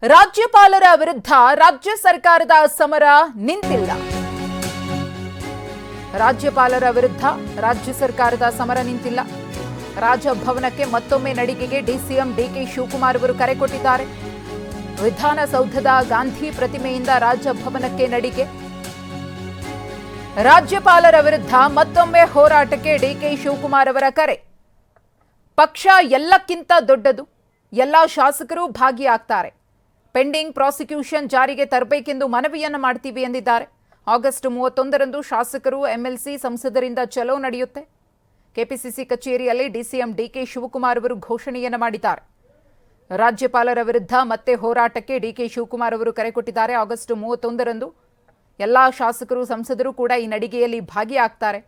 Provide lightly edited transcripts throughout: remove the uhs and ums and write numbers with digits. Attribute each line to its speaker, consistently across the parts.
Speaker 1: ರಾಜ್ಯಪಾಲರ ವಿರುದ್ಧ ರಾಜ್ಯ ಸರ್ಕಾರದ ಸಮರ ನಿಂತಿಲ್ಲ. ರಾಜ್ಯಪಾಲರ ವಿರುದ್ಧ ರಾಜ್ಯ ಸರ್ಕಾರದ ಸಮರ ನಿಂತಿಲ್ಲ. ರಾಜಭವನಕ್ಕೆ ಮತ್ತೊಮ್ಮೆ ನಡಿಗೆಗೆ ಡಿಸಿಎಂ ಡಿಕೆ ಶಿವಕುಮಾರ್ ಅವರು ಕರೆ ಕೊಟ್ಟಿದ್ದಾರೆ. ವಿಧಾನಸೌಧದ ಗಾಂಧಿ ಪ್ರತಿಮೆಯಿಂದ ರಾಜಭವನಕ್ಕೆ ನಡಿಗೆ. ರಾಜ್ಯಪಾಲರ ವಿರುದ್ಧ ಮತ್ತೊಮ್ಮೆ ಹೋರಾಟಕ್ಕೆ ಡಿಕೆ ಶಿವಕುಮಾರ್ ಅವರ ಕರೆ. ಪಕ್ಷ ಎಲ್ಲಕ್ಕಿಂತ ದೊಡ್ಡದು, ಎಲ್ಲ ಶಾಸಕರು ಭಾಗಿಯಾಗ್ತಾರೆ. ಪೆಂಡಿಂಗ್ ಪ್ರಾಸಿಕ್ಯೂಷನ್ ಜಾರಿಗೆ ತರಬೇಕೆಂದು ಮನವಿಯನ್ನು ಮಾಡ್ತೀವಿ ಎಂದಿದ್ದಾರೆ. ಆಗಸ್ಟ್ 31ರಂದು ಶಾಸಕರು ಎಂಎಲ್ಸಿ ಸಂಸದರಿಂದ ಚಲೋ ನಡೆಯುತ್ತೆ. ಕೆಪಿಸಿಸಿ ಕಚೇರಿಯಲ್ಲಿ ಡಿಸಿಎಂ ಡಿಕೆ ಶಿವಕುಮಾರ್ ಅವರು ಘೋಷಣೆಯನ್ನು ಮಾಡಿದ್ದಾರೆ. ರಾಜ್ಯಪಾಲರ ವಿರುದ್ಧ ಮತ್ತೆ ಹೋರಾಟಕ್ಕೆ ಡಿಕೆ ಶಿವಕುಮಾರ್ ಅವರು ಕರೆ ಕೊಟ್ಟಿದ್ದಾರೆ. ಆಗಸ್ಟ್ 31ರಂದು ಎಲ್ಲ ಶಾಸಕರು ಸಂಸದರು ಕೂಡ ಈ ನಡಿಗೆಯಲ್ಲಿ ಭಾಗಿಯಾಗ್ತಾರೆ.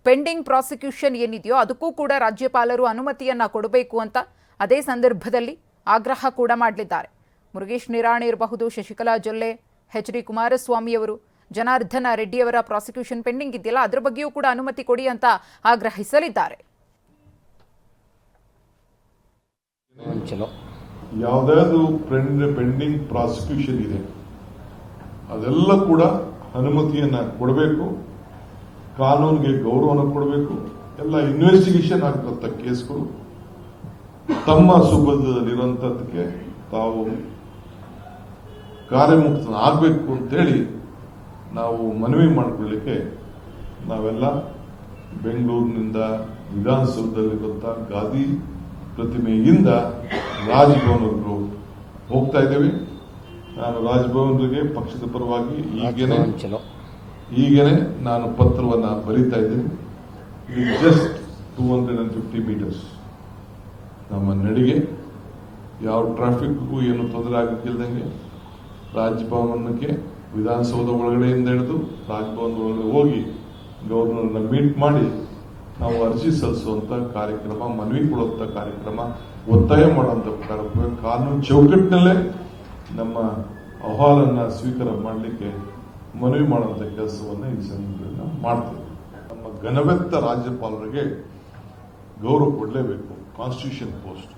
Speaker 1: ಪೆಂಡಿಂಗ್ ಪ್ರಾಸಿಕ್ಯೂಷನ್ ಏನಿದೆಯೋ ಅದಕ್ಕೂ ಕೂಡ ರಾಜ್ಯಪಾಲರು ಅನುಮತಿಯನ್ನ ಕೊಡಬೇಕು ಅಂತ ಅದೇ ಸಂದರ್ಭದಲ್ಲಿ ಆಗ್ರಹ ಕೂಡ ಮಾಡಲಿದ್ದಾರೆ. ಮುರುಗೇಶ್ ನಿರಾಣಿ ಇರಬಹುದು, ಶಶಿಕಲಾ ಜೊಲ್ಲೆ, ಎಚ್.ಡಿ. ಕುಮಾರಸ್ವಾಮಿ ಅವರು, ಜನಾರ್ದನ ರೆಡ್ಡಿಯವರ ಪ್ರಾಸಿಕ್ಯೂಷನ್ ಪೆಂಡಿಂಗ್ ಇದೆಯಲ್ಲ ಅದರ ಬಗ್ಗೆಯೂ ಕೂಡ ಅನುಮತಿ ಕೊಡಿ ಅಂತ ಆಗ್ರಹಿಸಲಿದ್ದಾರೆ.
Speaker 2: ಯಾವುದಾದ್ರು ಪೆಂಡಿಂಗ್ ಪ್ರಾಸಿಕ್ಯೂಷನ್ ಇದೆ ಅದೆಲ್ಲ ಕೂಡ ಅನುಮತಿಯನ್ನ ಕೊಡಬೇಕು, ಕಾನೂನಿಗೆ ಗೌರವನ ಕೊಡಬೇಕು. ಎಲ್ಲ ಇನ್ವೆಸ್ಟಿಗೇಷನ್ ಆಗ್ತಂತ ಕೇಸ್ಗಳು ತಮ್ಮ ಸುಬದ್ಧದಲ್ಲಿರುವಂತದಕ್ಕೆ ತಾವು ಕಾರ್ಯಮುಕ್ತನಾಗಬೇಕು ಅಂತೇಳಿ ನಾವು ಮನವಿ ಮಾಡಿಕೊಳ್ಳಿಕ್ಕೆ ನಾವೆಲ್ಲ ಬೆಂಗಳೂರಿನಿಂದ ವಿಧಾನಸೌಧದಲ್ಲಿರುವಂಥ ಗಾಂಧಿ ಪ್ರತಿಮೆಯಿಂದ ರಾಜಭವನವರೆಗೂ ಹೋಗ್ತಾ ಇದ್ದೇವೆ. ನಾನು ರಾಜಭವನರಿಗೆ ಪಕ್ಷದ ಪರವಾಗಿ ಈಗೇನೆ ನಾನು ಪತ್ರವನ್ನು ಬರೀತಾ ಇದ್ದೀನಿ. ಇದು ಜಸ್ಟ್ 250 ಮೀಟರ್ಸ್ ನಮ್ಮ ನಡಿಗೆ. ಯಾವ ಟ್ರಾಫಿಕ್ಗೂ ಏನು ತೊಂದರೆ ಆಗಕ್ಕಿಲ್ದಂಗೆ ರಾಜಭವನಕ್ಕೆ ವಿಧಾನಸೌಧ ಒಳಗಡೆಯಿಂದ ಹಿಡಿದು ರಾಜಭವನದ ಒಳಗಡೆ ಹೋಗಿ ಗವರ್ನರ್ನ ಮೀಟ್ ಮಾಡಿ ನಾವು ಅರ್ಜಿ ಸಲ್ಲಿಸುವಂತ ಕಾರ್ಯಕ್ರಮ, ಮನವಿ ಕೊಡುವಂತ ಕಾರ್ಯಕ್ರಮ, ಒತ್ತಾಯ ಮಾಡುವಂತ ಕಾರ್ಯಕ್ರಮ, ಕಾನೂನು ಚೌಕಟ್ಟಿನಲ್ಲೇ ನಮ್ಮ ಅಹವಾಲನ್ನ ಸ್ವೀಕಾರ ಮಾಡಲಿಕ್ಕೆ ಮನವಿ ಮಾಡುವಂತ ಕೆಲಸವನ್ನು ಈ ಸಂದರ್ಭದಲ್ಲಿ ಮಾಡ್ತೇವೆ. ನಮ್ಮ ಘನವೆತ್ತ ರಾಜ್ಯಪಾಲರಿಗೆ ಗೌರವ ಕೊಡಲೇಬೇಕು. ಕಾನ್ಸ್ಟಿಟ್ಯೂಷನ್ ಪೋಸ್ಟ್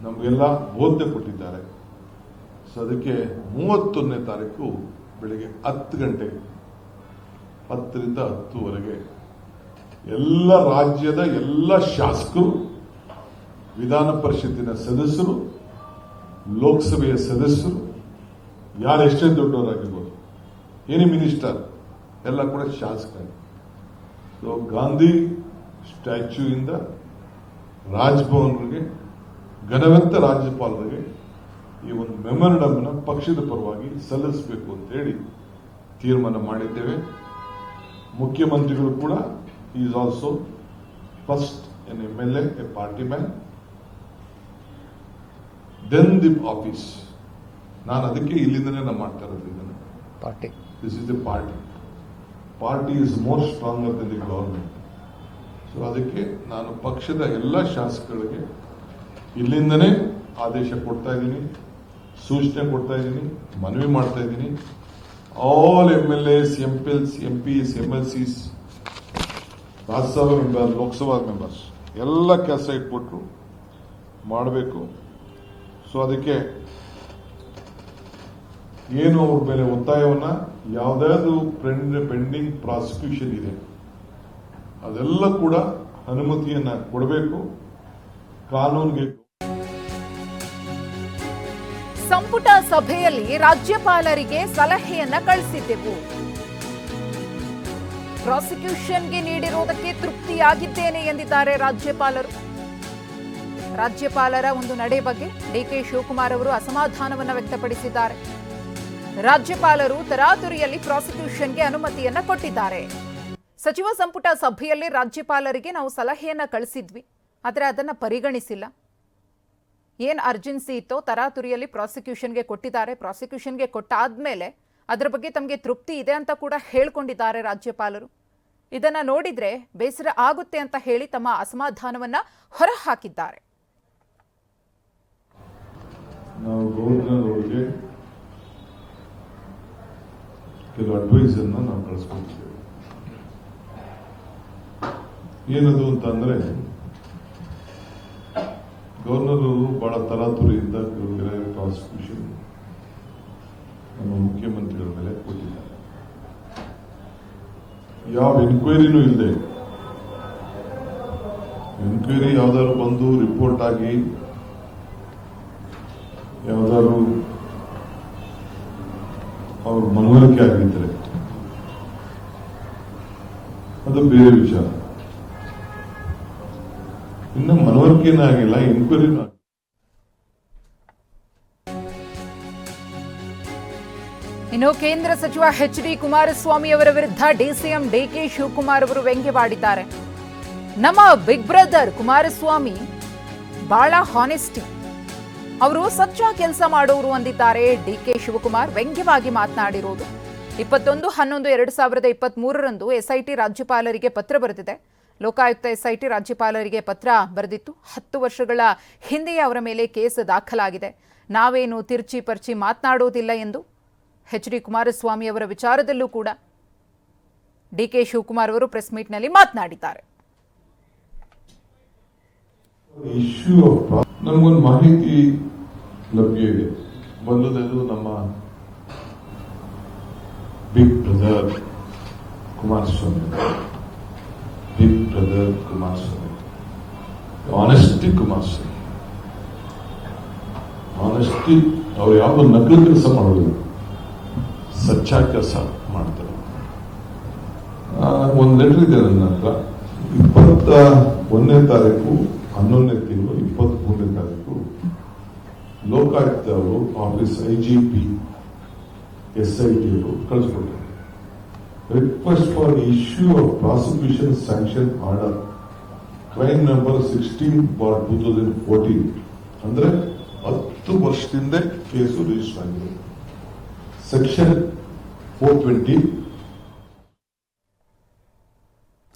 Speaker 2: ನಮಗೆಲ್ಲ ಬೋಧನೆ ಕೊಟ್ಟಿದ್ದಾರೆ. ಸೊ ಅದಕ್ಕೆ 31ನೇ ತಾರೀಕು ಬೆಳಿಗ್ಗೆ 10 ಗಂಟೆಗೆ 10ರಿಂದ 10ವರೆಗೆ ಎಲ್ಲ ರಾಜ್ಯದ ಎಲ್ಲ ಶಾಸಕರು, ವಿಧಾನ ಪರಿಷತ್ತಿನ ಸದಸ್ಯರು, ಲೋಕಸಭೆಯ ಸದಸ್ಯರು, ಯಾರು ಎಷ್ಟೇ ದೊಡ್ಡವರಾಗಿರ್ಬೋದು, ಎನಿ ಮಿನಿಸ್ಟರ್ ಎಲ್ಲ ಕೂಡ ಶಾಸಕರು. ಸೊ ಗಾಂಧಿ ಸ್ಟ್ಯಾಚ್ಯೂ ಇಂದ ರಾಜಭವನ್ಗೆ ಘನವೆತ್ತ ರಾಜ್ಯಪಾಲರಿಗೆ ಈ ಒಂದು ಮೆಮೊರಂಡಮ್ನ ಪಕ್ಷದ ಪರವಾಗಿ ಸಲ್ಲಿಸಬೇಕು ಅಂತೇಳಿ ತೀರ್ಮಾನ ಮಾಡಿದ್ದೇವೆ. ಮುಖ್ಯಮಂತ್ರಿಗಳು ಕೂಡ is also first N MLA, a party man, then the office. ನಾನು ಅದಕ್ಕೆ ಇಲ್ಲಿಂದನೇ ನಾನು ಮಾಡ್ತಾ ಇರೋದು. Party, this is the party. Party is more stronger than the government. So ಅದಕ್ಕೆ ನಾನು ಪಕ್ಷದ ಎಲ್ಲ ಶಾಸಕರಿಗೆ ಇಲ್ಲಿಂದನೇ ಆದೇಶ ಕೊಡ್ತಾ ಇದ್ದೀನಿ, ಸೂಚನೆ ಕೊಡ್ತಾ ಇದ್ದೀನಿ, ಮನವಿ ಮಾಡ್ತಾ ಇದ್ದೀನಿ. All MLAs, MPs, MPs, MLCs, Rajya Sabha member, Lok Sabha members ಎಲ್ಲ ಕೆಲಸ ಇಟ್ಬಿಟ್ರು ಮಾಡಬೇಕು. ಸೊ ಅದಕ್ಕೆ ಏನು ಅವ್ರ ಮೇಲೆ ಒತ್ತಾಯವನ್ನ, ಯಾವುದಾದ್ರು ಪೆಂಡಿಂಗ್ ಪ್ರಾಸಿಕ್ಯೂಷನ್ ಇದೆ ಅದೆಲ್ಲ ಕೂಡ ಅನುಮತಿಯನ್ನ ಕೊಡಬೇಕು, ಕಾನೂನಿಗೆ.
Speaker 1: ಸಂಪುಟ ಸಭೆಯಲ್ಲಿ ರಾಜ್ಯಪಾಲರಿಗೆ ಸಲಹೆಯನ್ನ ಕಳಿಸಿದ್ದೆವು. ಪ್ರಾಸಿಕ್ಯೂಷನ್ಗೆ ನೀಡಿರುವುದಕ್ಕೆ ತೃಪ್ತಿಯಾಗಿದ್ದೇನೆ ಎಂದಿದ್ದಾರೆ ರಾಜ್ಯಪಾಲರು. ರಾಜ್ಯಪಾಲರ ಒಂದು ನಡೆ ಬಗ್ಗೆ ಡಿಕೆ ಶಿವಕುಮಾರ್ ಅವರು ಅಸಮಾಧಾನವನ್ನು ವ್ಯಕ್ತಪಡಿಸಿದ್ದಾರೆ. ರಾಜ್ಯಪಾಲರು ತರಾತುರಿಯಲ್ಲಿ ಪ್ರಾಸಿಕ್ಯೂಷನ್ಗೆ ಅನುಮತಿಯನ್ನ ಕೊಟ್ಟಿದ್ದಾರೆ. ಸಚಿವ ಸಂಪುಟ ಸಭೆಯಲ್ಲಿ ರಾಜ್ಯಪಾಲರಿಗೆ ನಾವು ಸಲಹೆಯನ್ನ ಕಳಿಸಿದ್ವಿ, ಆದರೆ ಅದನ್ನು ಪರಿಗಣಿಸಿಲ್ಲ. ಏನು ಅರ್ಜೆನ್ಸಿ ಇತ್ತೋ ತರಾತುರಿಯಲ್ಲಿ ಪ್ರಾಸಿಕ್ಯೂಷನ್ಗೆ ಕೊಟ್ಟಿದ್ದಾರೆ. ಪ್ರಾಸಿಕ್ಯೂಷನ್ಗೆ ಕೊಟ್ಟಾದ್ಮೇಲೆ ಅದರ ಬಗ್ಗೆ ತಮಗೆ ತೃಪ್ತಿ ಇದೆ ಅಂತ ಕೂಡ ಹೇಳ್ಕೊಂಡಿದ್ದಾರೆ ರಾಜ್ಯಪಾಲರು. ಇದನ್ನ ನೋಡಿದ್ರೆ ಬೇಸರ ಆಗುತ್ತೆ ಅಂತ ಹೇಳಿ ತಮ್ಮ ಅಸಮಾಧಾನವನ್ನ ಹೊರಹಾಕಿದ್ದಾರೆ.
Speaker 2: ನಾವು ಗವರ್ನರ್ ಅವರಿಗೆ ಕೆಲವು ಅಡ್ವೈಸ್ ಅನ್ನ ನಾವು ಕಳಿಸ್ಕೊಡ್ತೀವಿ. ಏನದು ಅಂತಂದ್ರೆ, ಗವರ್ನರ್ ಅವರು ಬಹಳ ತರಾತುರಿಯಿಂದ ಪ್ರಾಸಿಕ್ಯೂಷನ್ ನಮ್ಮ ಮುಖ್ಯಮಂತ್ರಿಗಳ ಮೇಲೆ ಕೊಟ್ಟಿದ್ದಾರೆ. ಯಾವ ಎನ್ಕ್ವೈರಿನೂ ಇಲ್ಲದೆ, ಎನ್ಕ್ವೈರಿ ಯಾವ್ದಾದ್ರು ಬಂದು ರಿಪೋರ್ಟ್ ಆಗಿ ಯಾವ್ದಾದ್ರು ಅವ್ರ ಮನವರಿಕೆ ಆಗಿದ್ರೆ ಅದು ಬೇರೆ ವಿಚಾರ. ಇನ್ನು ಮನವರಿಕೆನೇ ಆಗಿಲ್ಲ, ಎನ್ಕ್ವೈರಿನೂ ಆಗಿಲ್ಲ.
Speaker 1: ಇನ್ನು ಕೇಂದ್ರ ಸಚಿವ ಎಚ್ ಡಿ ಕುಮಾರಸ್ವಾಮಿ ಅವರ ವಿರುದ್ಧ ಡಿಸಿಎಂ ಡಿಕೆ ಶಿವಕುಮಾರ್ ಅವರು ವ್ಯಂಗ್ಯವಾಡಿದ್ದಾರೆ. ನಮ್ಮ ಬಿಗ್ ಬ್ರದರ್ ಕುಮಾರಸ್ವಾಮಿ ಬಹಳ ಹಾನೆಸ್ಟಿ, ಅವರು ಸಚ್ಚ ಕೆಲಸ ಮಾಡೋರು ಅಂದಿದ್ದಾರೆ ಡಿಕೆ ಶಿವಕುಮಾರ್ ವ್ಯಂಗ್ಯವಾಗಿ ಮಾತನಾಡಿರೋದು. 21/11/2023 ಎಸ್ಐಟಿ ರಾಜ್ಯಪಾಲರಿಗೆ ಪತ್ರ ಬರೆದಿದೆ. ಲೋಕಾಯುಕ್ತ ಎಸ್ಐಟಿ ರಾಜ್ಯಪಾಲರಿಗೆ ಪತ್ರ ಬರೆದಿತ್ತು. 10 ವರ್ಷಗಳ ಹಿಂದೆಯೇ ಅವರ ಮೇಲೆ ಕೇಸ್ ದಾಖಲಾಗಿದೆ. ನಾವೇನು ತಿರ್ಚಿ ಪರ್ಚಿ ಮಾತನಾಡೋದಿಲ್ಲ ಎಂದು ಎಚ್ ಡಿ ಕುಮಾರಸ್ವಾಮಿ ಅವರ ವಿಚಾರದಲ್ಲೂ ಕೂಡ ಡಿಕೆ ಶಿವಕುಮಾರ್ ಅವರು ಪ್ರೆಸ್ ಮೀಟ್ನಲ್ಲಿ ಮಾತನಾಡಿದ್ದಾರೆ.
Speaker 2: ಇಶ್ಯೂ ಆಫ್ ನಮಗೊಂದು ಮಾಹಿತಿ ಲಭ್ಯ ಇದೆ. ಮೊದಲನೇದು ನಮ್ಮ big brother Kumaraswamy, big brother Kumaraswamy, honesty Kumaraswamy, honesty. ಅವ್ರು ಯಾವ ನಕಲು ಕೆಲಸ ಮಾಡೋದಿಲ್ಲ, ಸಚ್ಚ ಕೆಲಸ ಮಾಡ್ತಾರೆ. ಒಂದು ಲೆಟರ್ ಇದೆ ನನ್ನ ಹತ್ರ. 21ನೇ ತಾರೀಕು 11ನೇ ತಿಂಗಳು 23ನೇ ತಾರೀಕು ಲೋಕಾಯುಕ್ತ ಅವರು ಆಫೀಸ್ ಐಜಿಪಿ ಎಸ್ಐಟಿ ಅವರು ಕಳಿಸ್ಕೊಡ್ತಾರೆ. Request for issue of prosecution sanction order, crime number 16/2014. ಅಂದ್ರೆ 10 ವರ್ಷದಿಂದ ಕೇಸು ರಿಜಿಸ್ಟರ್ ಆಗಿದೆ. ಸೆಕ್ಷನ್ 420